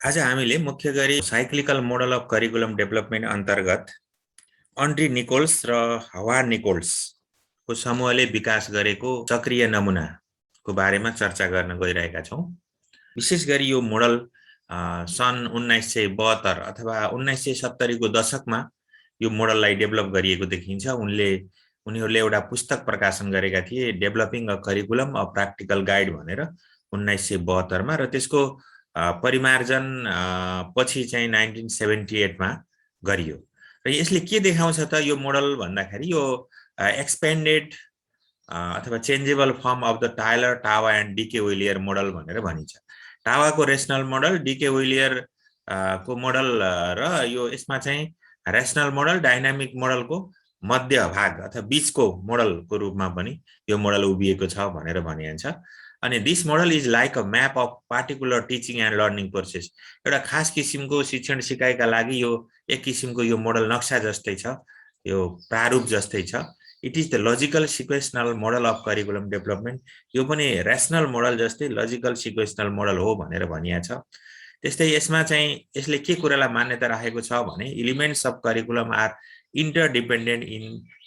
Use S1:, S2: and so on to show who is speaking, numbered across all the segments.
S1: आज हामीले मुख्य गरी cyclical model of curriculum development अन्तर्गत अन्ड्री निकोल्स र हवार्ड निकोल्सको समूहले विकास गरेको चक्रीय नमुनाको बारेमा चर्चा गर्न गइरहेका छौँ। विशेष गरी यो मोडल सन् 1972 अथवा 1970 को दशकमा यो मोडललाई डेभलप गरिएको देखिन्छ। उनीहरूले एउटा पुस्तक प्रकाशन गरेका थिए, developing a curriculum a practical guide भनेर 1972 मा, र त्यसको परिमार्जन पछि चाहिँ 1978 मा गरियो। र यसले के देखाउँछ त यो मोडल भन्दाखेरि यो एक्सपेन्डेड अथवा changeable form of the Tyler, Taba and DK Wheeler model भनेर भनिन्छ। टावाको रेसनल मोडल, डीके विलियर को मोडल र यो यसमा चाहिँ रेसनल मोडल डाइनामिक मोडलको मध्य भाग अथवा बीचको मोडलको रूपमा पनि यो मोडल उभिएको छ भनेर भनिन्छ। अनि this model is like a map of particular teaching and learning process. एउटा खास किसिमको शिक्षण सिकाइका लागि यो एक किसिमको यो मोडल नक्सा जस्तै छ, यो प्रारूप जस्तै छ। It is the logical sequential model of curriculum development. यो पनि रेसनल मोडल जस्तै लजिकल सिक्वेन्सनल मोडल हो भनेर भनिएको छ। त्यस्तै यसमा चाहिँ यसले के कुरालाई मान्यता राखेको छ भने elements of curriculum are interdependent in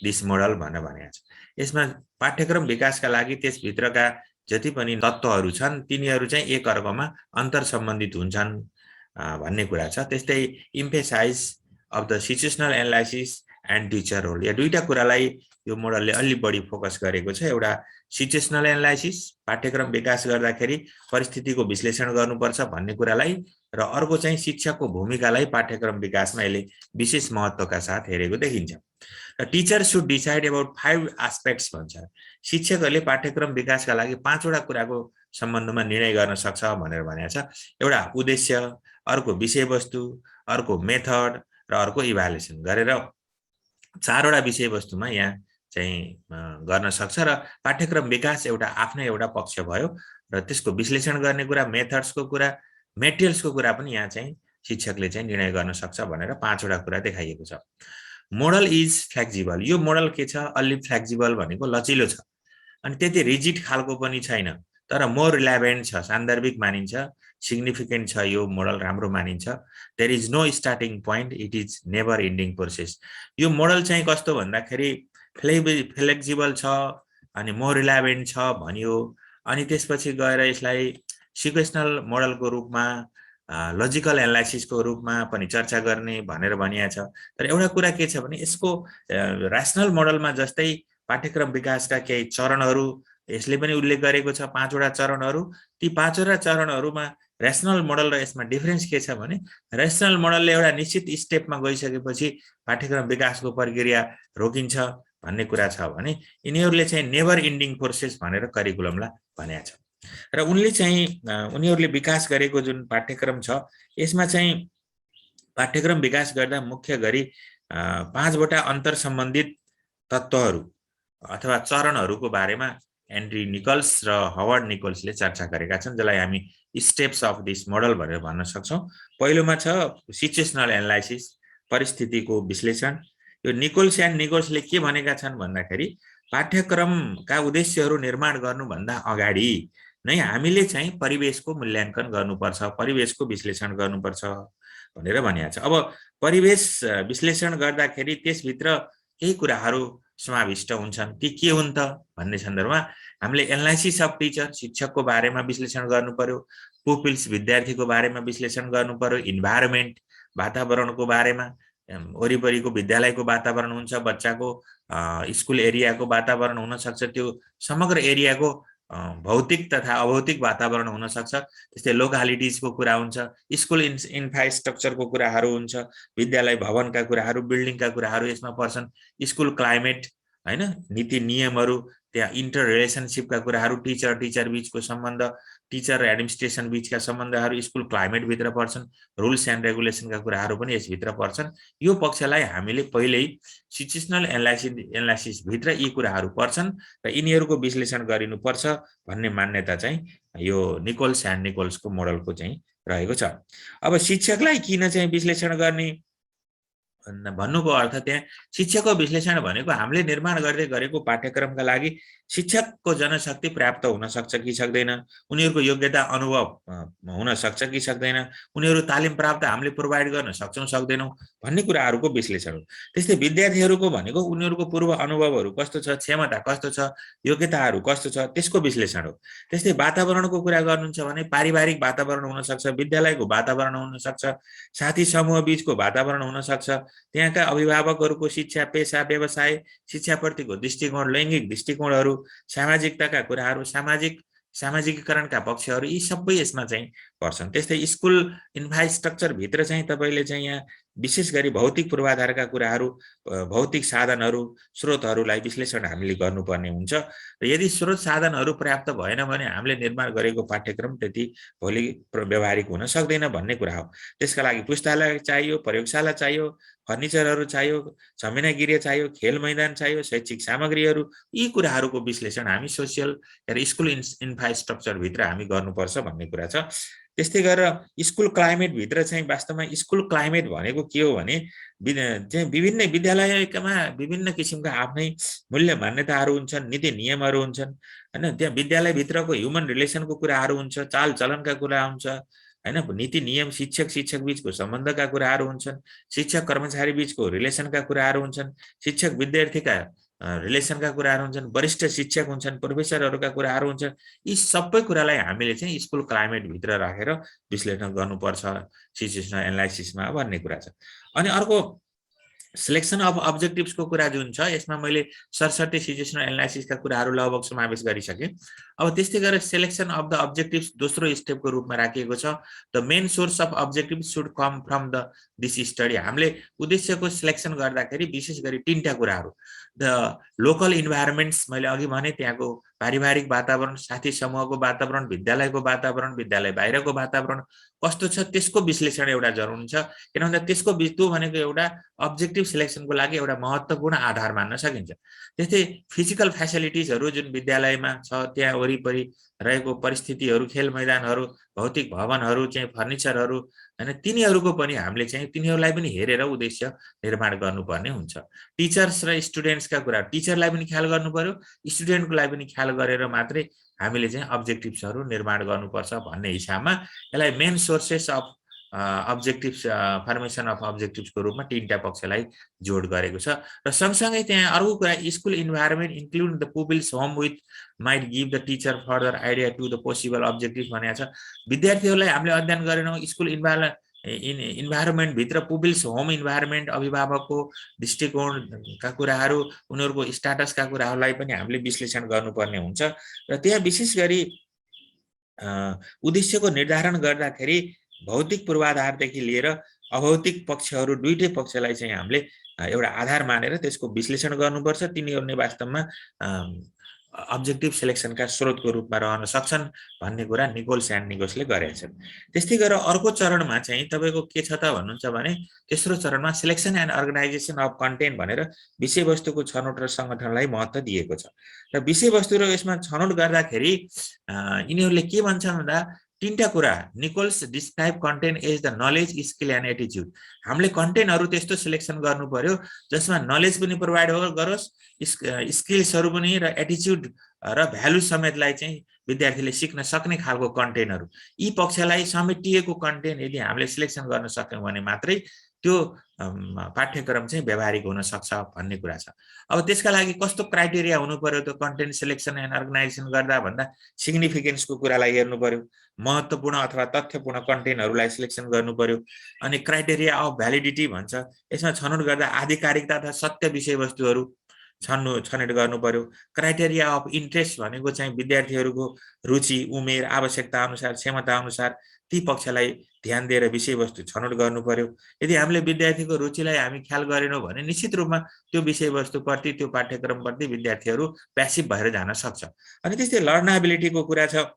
S1: this model भनेर भनेको छ। यसमा पाठ्यक्रम विकासका लागि त्यसभित्रका जति पनि तत्त्वहरू छन् तिनीहरू चाहिँ एक अर्कामा अन्तर सम्बन्धित हुन्छन् भन्ने कुरा छ। त्यस्तै emphasize of the situational analysis and teacher role, या दुईटा कुरालाई यो मोडलले अलि बढी फोकस गरेको छ। एउटा सिचुएसनल एनालाइसिस, पाठ्यक्रम विकास गर्दाखेरि परिस्थितिको विश्लेषण गर्नुपर्छ भन्ने कुरालाई, र अर्को चाहिँ शिक्षकको भूमिकालाई पाठ्यक्रम विकासमा यसले विशेष महत्त्वका साथ हेरेको देखिन्छ। र teacher should decide about 5 aspects भन्छ। शिक्षकहरूले पाठ्यक्रम विकासका लागि 5 वटा कुराको सम्बन्धमा निर्णय गर्न सक्छ भनेर भनेको छ। एउटा उद्देश्य, अर्को विषयवस्तु, अर्को मेथड र अर्को इभ्यालुएसन गरेर 4 वटा विषयवस्तुमा यहाँ चाहिँ गर्न सक्छ। र पाठ्यक्रम विकास एउटा आफ्नै एउटा पक्ष भयो, र त्यसको विश्लेषण गर्ने कुरा, मेथड्सको कुरा, मेटेरियल्सको कुरा पनि यहाँ चाहिँ शिक्षकले चाहिँ निर्णय गर्न सक्छ भनेर 5 वटा कुरा देखाइएको छ। Model is flexible. यो मोडल के छ, अलि फ्लेक्सिबल भनेको लचिलो छ, अनि त्यति रिजिड खालको पनि छैन, तर मोर रिलेभेन्ट छ, सान्दर्भिक मानिन्छ, सिग्निफिकेन्ट छ। यो मोडल राम्रो मानिन्छ। There is no starting point, it is never ending process. यो मोडल चाहिँ कस्तो भन्दाखेरि फ्लेक्सिबल छ अनि मोर रिलेभेन्ट छ भनियो, अनि त्यसपछि गएर यसलाई सिक्वेन्सनल मोडलको रूपमा, लजिकल एनालाइसिसको रूपमा पनि चर्चा गर्ने भनेर भनिएको छ। तर एउटा कुरा के छ भने यसको रेसनल मोडलमा जस्तै पाठ्यक्रम विकासका केही चरणहरू यसले पनि उल्लेख गरेको छ, 5 वटा चरणहरू। ती 5 वटा चरणहरूमा रेसनल मोडल र यसमा डिफरेन्स के छ भने रेसनल मोडलले एउटा निश्चित स्टेपमा गइसकेपछि पाठ्यक्रम विकासको प्रक्रिया रोकिन्छ भन्ने कुरा छ भने यिनीहरूले चाहिँ नेभर इन्डिङ प्रोसेस भनेर करिकुलमलाई भनेको छ। र उनीहरूले विकास गरेको जुन पाठ्यक्रम छ यसमा चाहिँ पाठ्यक्रम विकास गर्दा मुख्य गरी 5 वटा अन्तर सम्बन्धित तत्त्वहरू अथवा चरणहरूको बारेमा एन्ड्री निकोल्स र हवार्ड निकोल्सले चर्चा गरेका छन्, जसलाई हामी स्टेप्स अफ दिस मोडल भनेर भन्न सक्छौँ। पहिलोमा छ सिचुएसनल एनालाइसिस, परिस्थितिको विश्लेषण। यो निकोल्स एन्ड निकोल्सले के भनेका छन् भन्दाखेरि पाठ्यक्रमका उद्देश्यहरू निर्माण गर्नुभन्दा अगाडि नै हामीले चाहिँ परिवेशको मूल्याङ्कन गर्नुपर्छ, परिवेशको विश्लेषण गर्नुपर्छ भनेर भनिएको छ। अब परिवेश विश्लेषण गर्दाखेरि त्यसभित्र केही कुराहरू समाविष्ट हुन्छन्। ती के हुन् त भन्ने सन्दर्भमा हामीले एनालाइसिस अफ टिचर, शिक्षकको बारेमा विश्लेषण गर्नु पर्यो, पुपिल्स विद्यार्थीको बारेमा विश्लेषण गर्नु पर्यो, इन्भाइरोमेन्ट वातावरणको बारेमा, वरिपरिको विद्यालयको वातावरण हुन्छ, बच्चाको स्कुल एरियाको वातावरण हुन सक्छ, त्यो समग्र एरियाको भौतिक तथा अभौतिक वातावरण हुन सक्छ। त्यस्तै लोकालिटिजको कुरा हुन्छ, स्कुल इन्फ्रास्ट्रक्चरको कुराहरू हुन्छ, विद्यालय भवनका कुराहरू, बिल्डिङका कुराहरू यसमा पर्छन्, स्कुल क्लाइमेट हैन, नीति नियमहरू, त्यहाँ इन्टर रिलेसनसिपका कुराहरू, टिचर बीचको सम्बन्ध, टिचर र एडमिनिस्ट्रेसन बीचका सम्बन्धहरू स्कुल क्लाइमेट भित्र पर्छन्, रुल्स एन्ड रेगुलेसनका कुराहरू पनि यसभित्र पर्छन्। यो पक्षलाई हामीले पहिल्यै सिचुएसनल एनालाइसिस भित्र यी कुराहरू पर्छन् र यिनीहरूको विश्लेषण गरिनुपर्छ भन्ने मान्यता चाहिँ यो निकोल्स एन्ड निकोल्सको मोडलको चाहिँ रहेको छ। अब शिक्षकलाई किन चाहिँ विश्लेषण गर्ने भन्नुको अर्थ त्यहाँ शिक्षकको विश्लेषण भनेको हामीले निर्माण गर्दै गरेको पाठ्यक्रमका लागि शिक्षकको जनशक्ति पर्याप्त हुन सक्छ कि सक्दैन, उनीहरूको योग्यता अनुभव हुन सक्छ कि सक्दैन, उनीहरू तालिम प्राप्त हामीले प्रोभाइड गर्न सक्छौँ सक्दैनौँ भन्ने कुराहरूको विश्लेषण हो। त्यस्तै विद्यार्थीहरूको भनेको उनीहरूको पूर्व अनुभवहरू कस्तो छ, क्षमता कस्तो छ, योग्यताहरू कस्तो छ, त्यसको विश्लेषण हो। त्यस्तै वातावरणको कुरा गर्नुहुन्छ भने पारिवारिक वातावरण हुन सक्छ, विद्यालयको वातावरण हुन सक्छ, साथी समूह बीचको वातावरण हुन सक्छ, त्यहाँका अभिभावकहरूको शिक्षा, पेशा, व्यवसाय, शिक्षाप्रतिको दृष्टिकोण, लैङ्गिक दृष्टिकोणहरू, सामाजिकताका कुराहरू, सामाजिकीकरणका पक्षहरू, यी सबै यसमा चाहिँ पर्छन्। त्यस्तै स्कुल इन्फ्रास्ट्रक्चरभित्र चाहिँ तपाईँले चाहिँ यहाँ विशेष गरी भौतिक पूर्वाधारका कुराहरू, भौतिक साधनहरू, स्रोतहरूलाई विश्लेषण हामीले गर्नुपर्ने हुन्छ र यदि स्रोत साधनहरू पर्याप्त भएन भने हामीले निर्माण गरेको पाठ्यक्रम त्यति भोलि व्यवहारिक हुन सक्दैन भन्ने कुरा हो। त्यसका लागि पुस्तकालय चाहियो, प्रयोगशाला चाहियो, फर्निचरहरू चाहियो, झमेना गृह चाहियो, खेल मैदान चाहियो, शैक्षिक सामग्रीहरू, यी कुराहरूको विश्लेषण हामी सोसियल र स्कुल इन्फ्रास्ट्रक्चरभित्र हामी गर्नुपर्छ भन्ने कुरा छ। त्यस्तै गरेर स्कुल क्लाइमेटभित्र चाहिँ वास्तवमा स्कुल क्लाइमेट भनेको के हो भने चाहिँ विभिन्न विद्यालयमा विभिन्न किसिमका आफ्नै मूल्य मान्यताहरू हुन्छन्, नीति नियमहरू हुन्छन् होइन। त्यहाँ विद्यालयभित्रको ह्युमन रिलेसनको कुराहरू हुन्छ, चालचलनका कुरा हुन्छ होइन, नीति नियम, शिक्षक बीचको सम्बन्धका कुराहरू हुन्छन्, शिक्षक कर्मचारी बीचको रिलेसनका कुराहरू हुन्छन्, शिक्षक विद्यार्थीका रिलेसनका कुराहरू हुन्छन्, वरिष्ठ शिक्षक हुन्छन्, प्रोफेसरहरूका कुराहरू हुन्छन्। यी सबै कुरालाई हामीले चाहिँ स्कुल क्लाइमेटभित्र राखेर विश्लेषण गर्नुपर्छ सिचुएसनल एनालाइसिसमा भन्ने कुरा छ। अनि अर्को सिलेक्सन अफ अब्जेक्टिभ्सको कुरा जुन छ, यसमा मैले सरसर्ती सिचुएसनल एनालाइसिसका कुराहरू लगभग समावेश गरिसकेँ। अब त्यस्तै गरेर सिलेक्सन अफ द अब्जेक्टिभ्स दोस्रो स्टेपको रूपमा राखिएको छ। The main source of objective should come from this study. हामीले उद्देश्यको सिलेक्सन गर्दाखेरि विशेष गरी तीनटा कुराहरू, द लोकल इन्भाइरोमेन्ट्स, मैले अघि भने त्यहाँको पारिवारिक वातावरण, साथी समूहको वातावरण, विद्यालयको वातावरण, विद्यालय बाहिरको वातावरण कस्तो छ त्यसको विश्लेषण एउटा जरुरी छ। किनभने त्यसको त्यो भनेको एउटा अब्जेक्टिभ सिलेक्सनको लागि एउटा महत्त्वपूर्ण आधार मान्न सकिन्छ। त्यस्तै फिजिकल फेसिलिटिजहरू जुन विद्यालयमा छ, त्यहाँ वरिपरि रहेको परिस्थितिहरू, खेल मैदानहरू, भौतिक भवनहरू, चाहिँ फर्निचरहरू हैन, तिनीहरूको पनि हामीले चाहिँ तिनीहरूलाई पनि हेरेर उद्देश्य निर्माण गर्नुपर्ने हुन्छ। टिचर्स र स्टुडेन्ट्सका कुरा, टिचरलाई पनि ख्याल गर्नु पर्यो, स्टुडेन्टलाई पनि ख्याल गरेर मात्रै हामीले चाहिँ अब्जेक्टिभ्सहरू निर्माण गर्नुपर्छ भन्ने हिसाबमा यसलाई main sources of objectives, formation of अब्जेक्टिभ्सको रूपमा तीनटा पक्षलाई जोड गरेको छ। र सँगसँगै त्यहाँ अर्को कुरा, school environment include the pupils home with might give the teacher further idea to the possible objective भनेको छ। विद्यार्थीहरूलाई हामीले अध्ययन गरेनौँ, स्कुल इन्भाइरोमेन्टभित्र पुपिल्स होम इन्भाइरोमेन्ट, अभिभावकको दृष्टिकोणका कुराहरू, उनीहरूको स्ट्याटसका कुराहरूलाई पनि हामीले विश्लेषण गर्नुपर्ने हुन्छ। र त्यहाँ विशेष गरी उद्देश्यको निर्धारण गर्दाखेरि भौतिक पूर्वाधारदेखि लिएर अभौतिक पक्षहरू दुईटै पक्षलाई चाहिँ हामीले एउटा आधार मानेर त्यसको विश्लेषण गर्नुपर्छ। तिनीहरू नै वास्तवमा अब्जेक्टिभ सिलेक्सनका स्रोतको रूपमा रहन सक्छन् भन्ने कुरा निकोल्स एन्ड निकोल्सले गरेका छन्। त्यस्तै गरेर अर्को चरणमा चाहिँ तपाईँको के छ त भन्नुहुन्छ भने, तेस्रो चरणमा selection and organisation of content भनेर विषयवस्तुको छनौट र सङ्गठनलाई महत्त्व दिएको छ। र विषयवस्तु र यसमा छनौट गर्दाखेरि यिनीहरूले के भन्छन् भन्दा तीनटा कुरा, Nicholls describe content as the knowledge, skill and एटिच्युड। हामीले कन्टेन्टहरू त्यस्तो सिलेक्सन गर्नु पर्यो जसमा नलेज पनि प्रोभाइड गरोस्, स्किल्सहरू पनि र एटिच्युड र भ्यालु समेतलाई चाहिँ विद्यार्थीले सिक्न सक्ने खालको कन्टेन्टहरू, यी पक्षलाई समेटिएको कन्टेन्ट यदि हामीले सिलेक्सन गर्न सक्यौँ भने मात्रै त्यो पाठ्यक्रम चाहिँ व्यवहारिक हुन सक्छ भन्ने कुरा छ। अब त्यसका लागि कस्तो क्राइटेरिया हुनु पर्यो त कन्टेन्ट सिलेक्सन एन्ड अर्गनाइजेसन गर्दा भन्दा, सिग्निफिकेन्सको कुरालाई हेर्नु पर्यो, महत्त्वपूर्ण अथवा तथ्यपूर्ण कन्टेन्टहरूलाई सिलेक्सन गर्नु पर्यो। अनि क्राइटेरिया अफ भ्यालिडिटी भन्छ, यसमा छनौट गर्दा आधिकारिकता अथवा सत्य विषयवस्तुहरू छनौट गर्नु पर्यो। क्राइटेरिया अफ इन्ट्रेस्ट भनेको चाहिँ विद्यार्थीहरूको रुचि, उमेर, आवश्यकता अनुसार, क्षमता अनुसार ती पक्षलाई ध्यान दिएर विषयवस्तु छनौट गर्नु पर्यो। यदि हामीले विद्यार्थीको रुचिलाई हामी ख्याल गरेनौँ भने निश्चित रूपमा त्यो विषयवस्तुप्रति, त्यो पाठ्यक्रमप्रति विद्यार्थीहरू प्यासिभ भएर जान सक्छ। अनि त्यस्तै लर्नेबिलिटीको कुरा छ,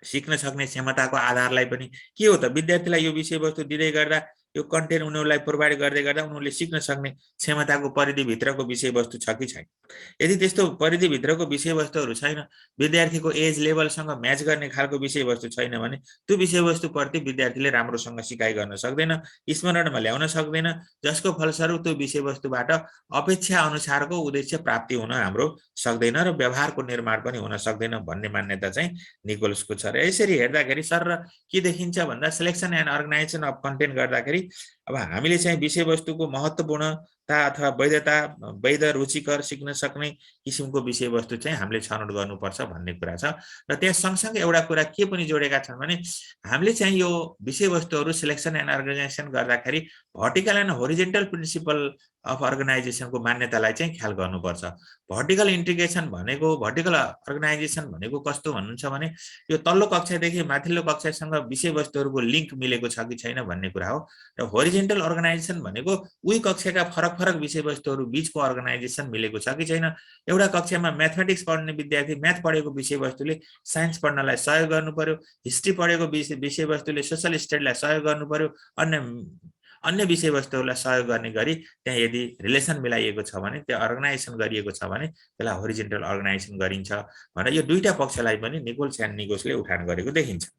S1: सिक्न सक्ने क्षमताको आधारलाई पनि के हो त, विद्यार्थीलाई यो विषयवस्तु दिँदै गर्दा, यो कन्टेन्ट उनीहरूलाई प्रोभाइड गर्दै गर्दा उनीहरूले सिक्न सक्ने क्षमताको परिधिभित्रको विषयवस्तु छ कि छैन, यदि त्यस्तो परिधिभित्रको विषयवस्तुहरू छैन, विद्यार्थीको एज लेभलसँग म्याच गर्ने खालको विषयवस्तु छैन भने त्यो विषयवस्तुप्रति विद्यार्थीले राम्रोसँग सिकाइ गर्न सक्दैन, स्मरणमा ल्याउन सक्दैन, जसको फलस्वरूप त्यो विषयवस्तुबाट अपेक्षा अनुसारको उद्देश्य प्राप्ति हुन हाम्रो सक्दैन र व्यवहारको निर्माण पनि हुन सक्दैन भन्ने मान्यता चाहिँ निकोल्सको छ। र यसरी हेर्दाखेरि सर के देखिन्छ भन्दा selection and organisation of content गर्दाखेरि अब हामीले चाहिँ विषयवस्तुको महत्त्वपूर्णता अथवा वैधता, वैध रुचिकर सिक्न सक्ने किसिमको विषयवस्तु चाहिँ हामीले छनौट गर्नुपर्छ भन्ने कुरा छ। र त्यस सँगसँगै एउटा कुरा के पनि जोडेका छन् भने हामीले चाहिँ यो विषयवस्तुहरू सिलेक्सन एन्ड अर्गनाइजेसन गर्दाखेरि vertical and horizontal principle of अर्गनाइजेसनको मान्यतालाई चाहिँ ख्याल गर्नुपर्छ। भर्टिकल इन्टिग्रेसन भनेको, भर्टिकल अर्गनाइजेसन भनेको कस्तो भन्नुहुन्छ भने यो तल्लो कक्षादेखि माथिल्लो कक्षासँग विषयवस्तुहरूको लिङ्क मिलेको छ कि छैन भन्ने कुरा हो। र होरिजेन्टल अर्गनाइजेसन भनेको उही कक्षाका फरक फरक विषयवस्तुहरू बीचको अर्गनाइजेसन मिलेको छ कि छैन। एउटा कक्षामा म्याथमेटिक्स पढ्ने विद्यार्थी म्याथ पढेको विषयवस्तुले साइन्स पढ्नलाई सहयोग गर्नु पर्यो, हिस्ट्री पढेको विषयवस्तुले सोसल स्टडीलाई सहयोग गर्नु पर्यो, अन्य विषयवस्तुहरूलाई सहयोग गर्ने गरी त्यहाँ यदि रिलेसन मिलाइएको छ भने, त्यो अर्गनाइजेसन गरिएको छ भने त्यसलाई होरिजेन्टल अर्गनाइजेसन गरिन्छ भनेर यो दुईटा पक्षलाई पनि निकोल्स एन्ड निकोल्सले उठान गरेको देखिन्छ।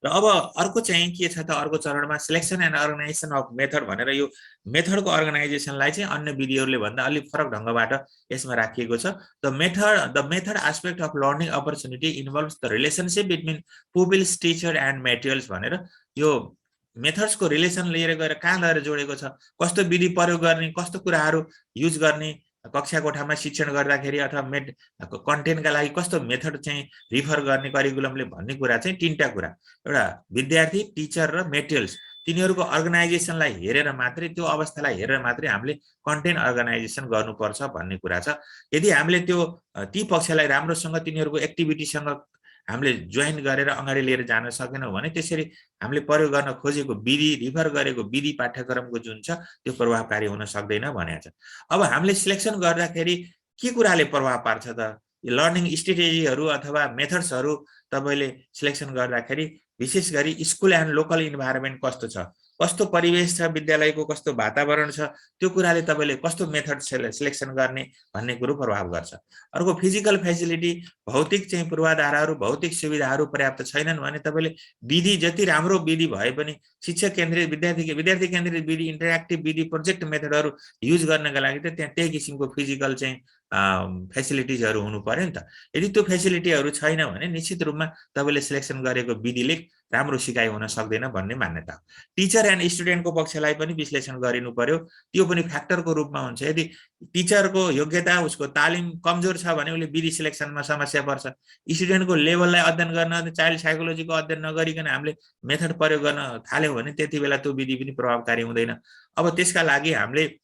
S1: र अब अर्को चाहिँ के छ त, अर्को चरणमा selection and organisation of method भनेर यो मेथडको अर्गनाइजेसनलाई चाहिँ अन्य विधिहरूले भन्दा अलिक फरक ढङ्गबाट यसमा राखिएको छ। The method aspect of learning opportunity involves the relationship between pupils, teacher and materials भनेर यो मेथड्सको रिलेसन लिएर गएर कहाँ लगेर जोडेको छ, कस्तो विधि प्रयोग गर्ने, कस्तो कुराहरू युज गर्ने, कक्षा कोठामा शिक्षण गर्दाखेरि अथवा कन्टेन्टका लागि कस्तो मेथड चाहिँ रिफर गर्ने करिकुलमले भन्ने कुरा चाहिँ तीनटा कुरा, एउटा विद्यार्थी, टिचर र मेटेरियल्स, तिनीहरूको अर्गनाइजेसनलाई हेरेर मात्रै, त्यो अवस्थालाई हेरेर मात्रै हामीले कन्टेन्ट अर्गनाइजेसन गर्नुपर्छ भन्ने कुरा छ। यदि हामीले ती पक्षलाई राम्रोसँग तिनीहरूको एक्टिभिटीसँग हामीले जोइन गरेर अगाडि लिएर जान सकेनौँ भने त्यसरी हामीले प्रयोग गर्न खोजेको विधि, रिफर गरेको विधि पाठ्यक्रमको जुन छ त्यो प्रभावकारी हुन सक्दैन भनेको छ। अब हामीले सिलेक्सन गर्दाखेरि के कुराले प्रभाव पार्छ त, लर्निङ स्ट्रेटेजीहरू अथवा मेथड्सहरू तपाईँले सिलेक्सन गर्दाखेरि विशेष गरी स्कुल एन्ड लोकल इन्भाइरोमेन्ट कस्तो छ, कस्तो परिवेश छ, विद्यालयको कस्तो वातावरण छ, त्यो कुराले तपाईँले कस्तो मेथड सिलेक्सन गर्ने भन्ने कुरो प्रभाव गर्छ। अर्को फिजिकल फेसिलिटी, भौतिक चाहिँ पूर्वाधारहरू, भौतिक सुविधाहरू पर्याप्त छैनन् भने तपाईँले विधि जति राम्रो विधि भए पनि शिक्षक केन्द्रित, विद्यार्थी केन्द्रित विधि, इन्टरेक्टिभ विधि, प्रोजेक्ट मेथडहरू युज गर्नका लागि त त्यहाँ त्यही किसिमको फिजिकल चाहिँ फेसिलिटिजहरू हुनु पर्यो नि त। यदि त्यो फेसिलिटीहरू छैन भने निश्चित रूपमा तपाईँले सिलेक्सन गरेको विधिले राम्रो सिकाइ हुन सक्दैन भन्ने मान्यता हो। टिचर एन्ड स्टुडेन्टको पक्षलाई पनि विश्लेषण गरिनु पर्यो, त्यो पनि फ्याक्टरको रूपमा हुन्छ। यदि टिचरको योग्यता, उसको तालिम कमजोर छ भने उसले विधि सिलेक्सनमा समस्या पर्छ। स्टुडेन्टको लेभललाई अध्ययन गर्न, चाइल्ड साइकोलोजीको अध्ययन नगरिकन हामीले मेथड प्रयोग गर्न थाल्यौँ भने त्यति बेला त्यो विधि पनि प्रभावकारी हुँदैन। अब त्यसका लागि हामीले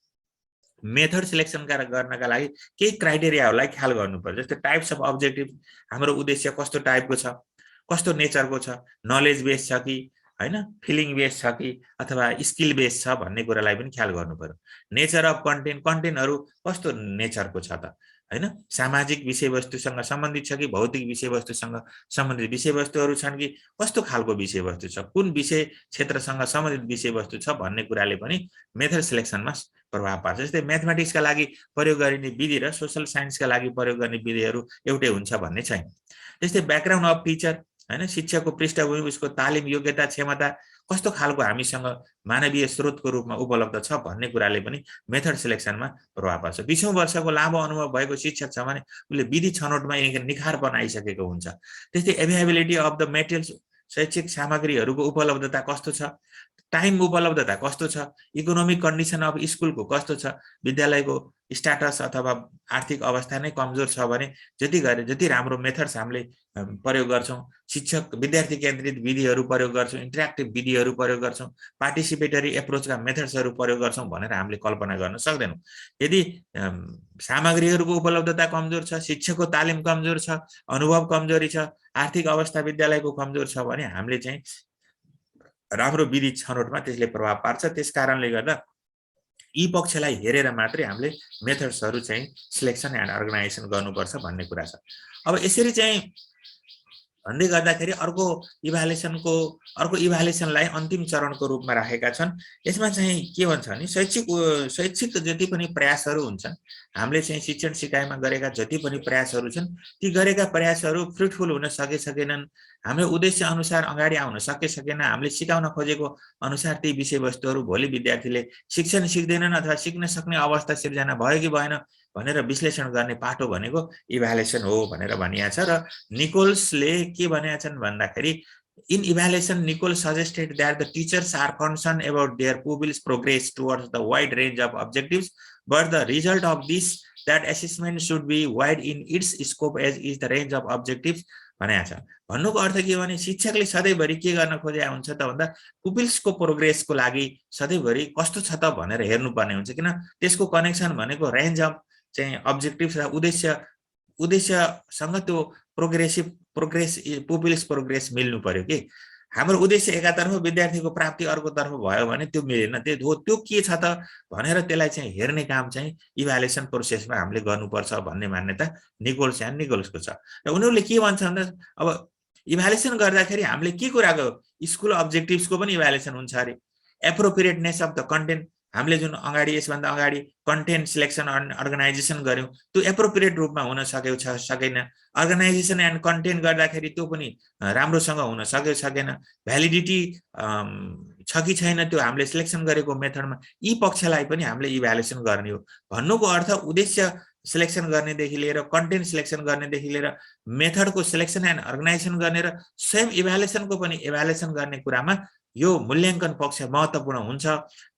S1: मेथड सिलेक्सन गर्नका लागि केही क्राइटेरियाहरूलाई ख्याल गर्नुपर्छ। जस्तै टाइप्स अफ अब्जेक्टिभ, हाम्रो उद्देश्य कस्तो टाइपको छ, कस्तो नेचरको छ, नलेज बेस छ कि हैन, फिलिङ बेस छ कि अथवा स्किल बेस छ भन्ने कुरालाई पनि ख्याल गर्नु पर्यो। नेचर अफ कन्टेन्टहरू कस्तो नेचरको छ त, हैन, सामाजिक विषयवस्तुसँग सम्बन्धित छ कि भौतिक विषयवस्तुसँग सम्बन्धित विषयवस्तुहरू छन् कि कस्तो खालको विषयवस्तु छ, कुन विषय क्षेत्रसँग सम्बन्धित विषयवस्तु छ भन्ने कुराले पनि मेथड सिलेक्सनमा प्रभाव पार्छ। जस्तै म्याथमेटिक्सका लागि प्रयोग गरिने विधि र सोसल साइन्सका लागि प्रयोग गर्ने विधिहरू एउटै हुन्छ भन्ने छैन। जस्तै ब्याकग्राउन्ड अफ टिचर, हैन, शिक्षकको पृष्ठभूमि, उसको तालिम, योग्यता, क्षमता कस्तो खालको हामीसँग मानवीय स्रोतको रूपमा उपलब्ध छ भन्ने कुराले पनि मेथड सिलेक्सनमा प्रभाव पार्छ। 20औं वर्षको लामो अनुभव भएको शिक्षक छ भने उसले विधि छनौटमा निखारपन आइसकेको हुन्छ। त्यस्तै एभाइलेबिलिटी अफ द मेटेरियल्स, शैक्षिक सामग्रीहरूको उपलब्धता कस्तो छ, टाइम उपलब्धता कस्तो छ, इकोनोमिक कन्डिसन अफ स्कुलको कस्तो छ, विद्यालयको स्ट्याटस अथवा आर्थिक अवस्था नै कमजोर छ भने जति राम्रो मेथड्स हामीले प्रयोग गर्छौँ, शिक्षक विद्यार्थी केन्द्रित विधिहरू प्रयोग गर्छौँ, इन्टरेक्टिभ विधिहरू प्रयोग गर्छौँ, पार्टिसिपेटरी एप्रोचका मेथड्सहरू प्रयोग गर्छौँ भनेर हामीले कल्पना गर्न सक्दैनौँ। यदि सामग्रीहरूको उपलब्धता कमजोर छ, शिक्षकको तालिम कमजोर छ, अनुभव कमजोरी छ, आर्थिक अवस्था विद्यालयको कमजोर छ भने हामीले चाहिँ राम्रो विधि छनौटमा त्यसले प्रभाव पार्छ। त्यस कारणले गर्दा यी पक्षलाई हेरेर मात्रै हामीले मेथड्सहरू चाहिँ सिलेक्सन एन्ड अर्गनाइजेसन गर्नुपर्छ भन्ने कुरा छ। अब यसरी चाहिँ भन्दै गर्दाखेरि अर्को इभ्यालुएसनलाई अन्तिम चरणको रूपमा राखेका छन्। यसमा चाहिँ के भन्छ भने शैक्षिक जति पनि प्रयासहरू हुन्छन् हामीले चाहिँ शिक्षण सिकाइमा गरेका जति पनि प्रयासहरू छन् ती गरेका प्रयासहरू फ्रुटफुल हुन सकेनन्, हाम्रो उद्देश्य अनुसार अगाडि आउन सकेन, हामीले सिकाउन खोजेको अनुसार ती विषयवस्तुहरू भोलि विद्यार्थीले शिक्षण सिक्दैनन् अथवा सिक्न सक्ने अवस्था सिर्जना भयो कि भएन भनेर विश्लेषण गर्ने पाटो भनेको इभ्यालुएसन हो भनेर भनिएको छ। र निकोल्सले के भनेका छन् भन्दाखेरि in evaluation, Nichols suggested that the teachers are concerned about their pupils' progress towards the wide range of objectives, but the result of this, that assessment should be wide in its scope as is the range of objectives भनेको छ। भन्नुको अर्थ के भने शिक्षकले सधैँभरि के गर्न खोजेका हुन्छ त भन्दा पुपिल्सको प्रोग्रेसको लागि सधैँभरि कस्तो छ त भनेर हेर्नुपर्ने हुन्छ, किन त्यसको कनेक्सन भनेको रेन्ज अफ चाहिँ अब्जेक्टिभ्स र उद्देश्यसँग त्यो प्रोग्रेस पुपिल्स प्रोग्रेस मिल्नु पर्यो कि हाम्रो उद्देश्य एकातर्फ विद्यार्थीको प्राप्ति अर्कोतर्फ भयो भने त्यो मिलेन, त्यो के छ त भनेर त्यसलाई चाहिँ हेर्ने काम चाहिँ इभ्यालुएसन प्रोसेसमा हामीले गर्नुपर्छ भन्ने मान्यता निकोल्सको छ। र उनीहरूले के भन्छ भन्दा अब इभ्यालुएसन गर्दाखेरि हामीले के कुराको स्कुल अब्जेक्टिभ्सको पनि इभ्यालुएसन हुन्छ अरे, एप्रोप्रिएटनेस अफ द कन्टेन्ट, हामीले जुन अगाडि यसभन्दा अगाडि कन्टेन्ट सिलेक्सन एन्ड अर्गनाइजेसन गर्यौं त्यो एप्रोप्रिएट रूपमा हुन सकेको छ सकेन, अर्गनाइजेसन एन्ड कन्टेन्ट गर्दाखेरि त्यो पनि राम्रोसँग हुन सकेको सकेन, भ्यालिडिटी छ कि छैन त्यो हामीले सिलेक्सन गरेको मेथडमा, यी पक्षलाई पनि हामीले इभ्यालुएसन गर्ने हो। भन्नुको अर्थ उद्देश्य सिलेक्सन गर्नेदेखि लिएर कन्टेन्ट सिलेक्सन गर्नेदेखि लिएर मेथडको सिलेक्सन एन्ड अर्गनाइजेसन गर्ने र स्वयं इभ्यालुएसनको पनि इभ्यालुएसन गर्ने कुरामा यो मूल्याङ्कन पक्ष महत्त्वपूर्ण हुन्छ,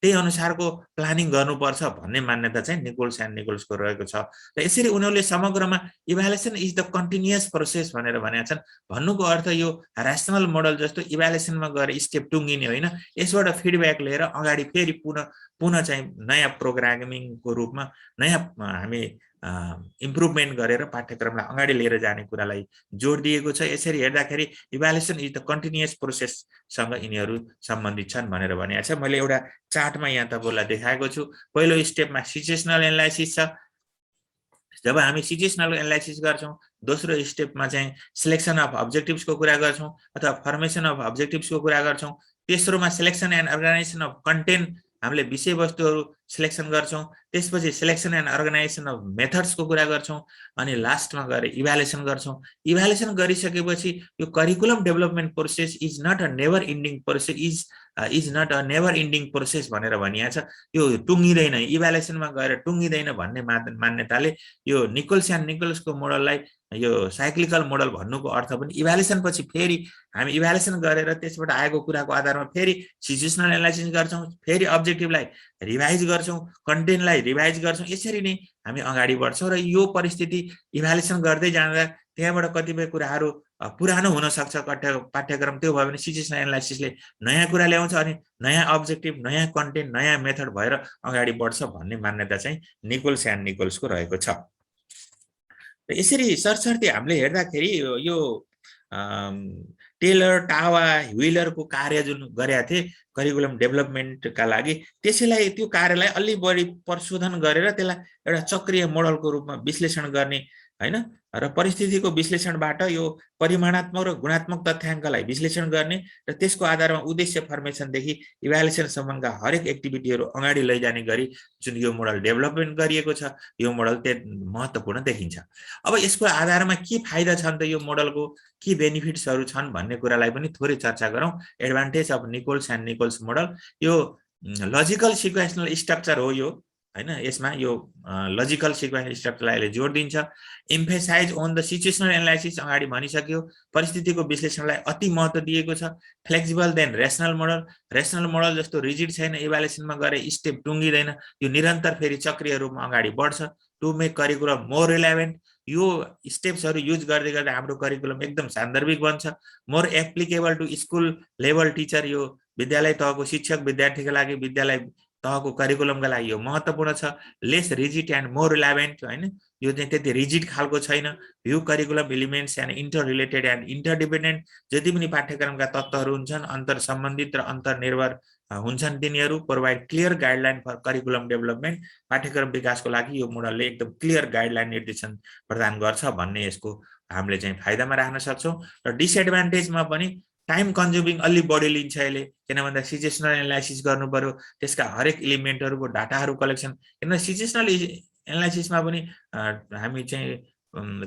S1: त्यही अनुसारको प्लानिङ गर्नुपर्छ भन्ने मान्यता चाहिँ निकोल्सको रहेको छ। र यसरी उनीहरूले समग्रमा evaluation is the continuous process भनेर भनेका छन्। भन्नुको अर्थ यो ऱ्यासनल मोडल जस्तो इभ्यालुएसनमा गएर स्टेप टुङ्गिने होइन, यसबाट फिडब्याक लिएर अगाडि फेरि पुनः चाहिँ नयाँ प्रोग्रामिङको रूपमा नयाँ हामी इम्प्रुभमेन्ट गरेर पाठ्यक्रमलाई अगाडि लिएर जाने कुरालाई जोड दिएको छ। यसरी हेर्दाखेरि इभ्यालुएसन इज द कन्टिन्युअस प्रोसेससँग यिनीहरू सम्बन्धित छन् भनेर भनेको छ। मैले एउटा चार्टमा यहाँ तपाईँलाई देखाएको छु। पहिलो स्टेपमा सिचुएसनल एनालाइसिस छ, जब हामी सिचुएसनल एनालाइसिस गर्छौं, दोस्रो स्टेपमा चाहिँ सिलेक्सन अफ अब्जेक्टिभ्सको कुरा गर्छौं अथवा फर्मेसन अफ अब्जेक्टिभ्सको कुरा गर्छौं, तेस्रोमा selection and organisation of content हामीले विषयवस्तुहरू सिलेक्सन गर्छौं, त्यसपछि सिलेक्सन एन्ड अर्गनाइजेसन अफ मेथड्सको कुरा गर्छौं, अनि लास्टमा गएर इभ्यालुएसन गर्छौं। इभ्यालुएसन गरिसकेपछि यो curriculum development process is not a never ending process भनेर भनिएको छ। यो टुङ्गिदैन, इभ्यालुएसनमा गएर टुङ्गिदैन भन्ने मान्यताले यो निकोल्सको मोडललाई यो साइक्लिकल मोडल भन्नुको अर्थ पनि इभ्यालुएसन पछि फेरि हामी इभ्यालुएसन गरेर त्यसबाट आएको कुराको आधारमा फेरि सिचुएसनल एनालाइसिस गर्छौं, फेरि अब्जेक्टिभलाई रिभाइज गर्छौं, कन्टेन्टलाई रिभाइज गर्छौं, यसरी नै हामी अगाडि बढ्छौं। र यो परिस्थिति इभ्यालुएसन गर्दै जाँदा त्यहाँबाट कतिपय कुराहरू पुरानो हुन सक्छ पाठ्यक्रम, त्यो भयो भने सिचुएसनल एनालाइसिसले नयाँ कुरा ल्याउँछ अनि नयाँ अब्जेक्टिभ, नयाँ कन्टेन्ट, नयाँ मेथड भएर अगाडि बढ्छ भन्ने मान्यता चाहिँ निकोल्सको रहेको छ। र यसरी सरसर्ती हामीले हेर्दाखेरि यो टेलर, टावा, व्हिलरको कार्य जुन गरेका थिए करिकुलम डेभलपमेन्टका लागि, त्यसैलाई त्यो कार्यलाई अलि बढी प्रशोधन गरेर त्यसलाई एउटा चक्रीय मोडलको रूपमा विश्लेषण गर्ने हैन, र परिस्थितिको विश्लेषणबाट यो परिमाणात्मक र गुणात्मक तथ्याङ्कलाई विश्लेषण गर्ने र त्यसको आधारमा उद्देश्य फर्मेसनदेखि इभ्यालुएसनसम्मका हरेक एक्टिभिटीहरू अगाडि लैजाने गरी जुन यो मोडल डेभलपमेन्ट गरिएको छ, यो मोडल महत्त्वपूर्ण देखिन्छ। अब यसको आधारमा के फाइदा छन् त यो मोडलको, के बेनिफिट्सहरू छन् भन्ने कुरालाई पनि थोरै चर्चा गरौँ। एडभान्टेज अफ निकोल्स मोडल, यो लजिकल सिक्वेन्सनल स्ट्रक्चर हो यो हैन, यसमा यो लजिकल सिक्वेन्स स्ट्रक्चरलाई जोड दिन्छ। Emphasise on the situational analysis, अगाडि भनिसक्यो, परिस्थितिको विश्लेषणलाई अति महत्त्व दिएको छ। फ्लेक्सिबल देन रेसनल मोडल जस्तो रिजिड छैन, इभ्यालुएसनमा गएर स्टेप टुङ्गिदैन, यो निरन्तर फेरि चक्रीय रूपमा अगाडि बढ्छ। To make curriculum more relevant, यो स्टेप्सहरू युज गर्दै गर्दा हाम्रो करिकुलम एकदम सान्दर्भिक बन्छ। More applicable to school level teacher, यो विद्यालय तहको शिक्षक विद्यार्थीका लागि विद्यालय तहको करिकुलमका लागि यो महत्त्वपूर्ण छ। Less rigid and more relevant हैन, यो चाहिँ त्यति रिजिड खालको छैन। View curriculum elements and inter related and interdependent, जति पनि पाठ्यक्रमका तत्त्वहरू हुन्छन् अन्तर सम्बन्धित र अन्तर्निर्भर हुन्छन् तिनीहरू। Provide clear guideline for curriculum development, पाठ्यक्रम विकासको लागि यो मोडलले एकदम क्लियर गाइडलाइन निर्देशन प्रदान गर्छ भन्ने यसको हामीले चाहिँ फाइदामा राख्न सक्छौँ। र डिसएडभान्टेजमा पनि टाइम कन्ज्युमिङ अलि बढी लिन्छ यसले, किन भन्दा सिचुएसनल एनालाइसिस गर्नु पर्यो, त्यसका हरेक एलिमेन्टहरूको डाटाहरू कलेक्सन, किन सिचुएसनल एनालाइसिसमा पनि हामी चाहिँ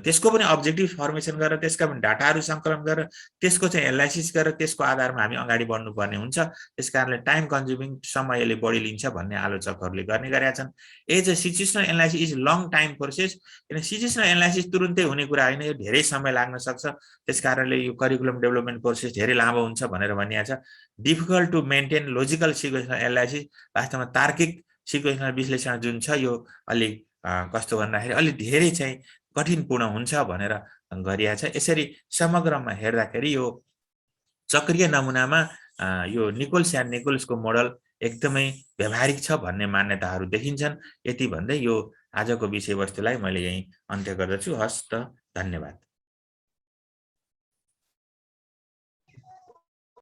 S1: त्यसको पनि अब्जेक्टिभ फर्मेसन गरेर त्यसका पनि डाटाहरू सङ्कलन गरेर त्यसको चाहिँ एनालाइसिस गरेर त्यसको आधारमा हामी अगाडि बढ्नुपर्ने हुन्छ। त्यसकारणले टाइम कन्ज्युमिङ समयले बढी लिन्छ भन्ने आलोचकहरूले गर्ने गरेका छन्। As a situational analysis is long time process. किन सिचुएसनल एनालाइसिस तुरुन्तै हुने कुरा होइन, यो धेरै समय लाग्न सक्छ। त्यसकारणले यो करिकुलम डेभलपमेन्ट प्रोसेस धेरै लामो हुन्छ भनेर भनिएको छ। Difficult to maintain logical sequential analysis, वास्तवमा तार्किक सिक्वेन्सनल विश्लेषण जुन छ यो अलिक कस्तो भन्दाखेरि अलिक धेरै चाहिँ कठिनपूर्ण हुन्छ भनेर गरिएको छ। यसरी समग्रमा हेर्दाखेरि यो चक्रीय नमुनामा यो निकोल्स एन्ड निकोल्सको मोडल एकदमै व्यावहारिक छ भन्ने मान्यताहरू देखिन्छन्। यति भन्दै यो आजको विषयवस्तुलाई मैले यही अन्त्य गर्दछु। हस् त, धन्यवाद।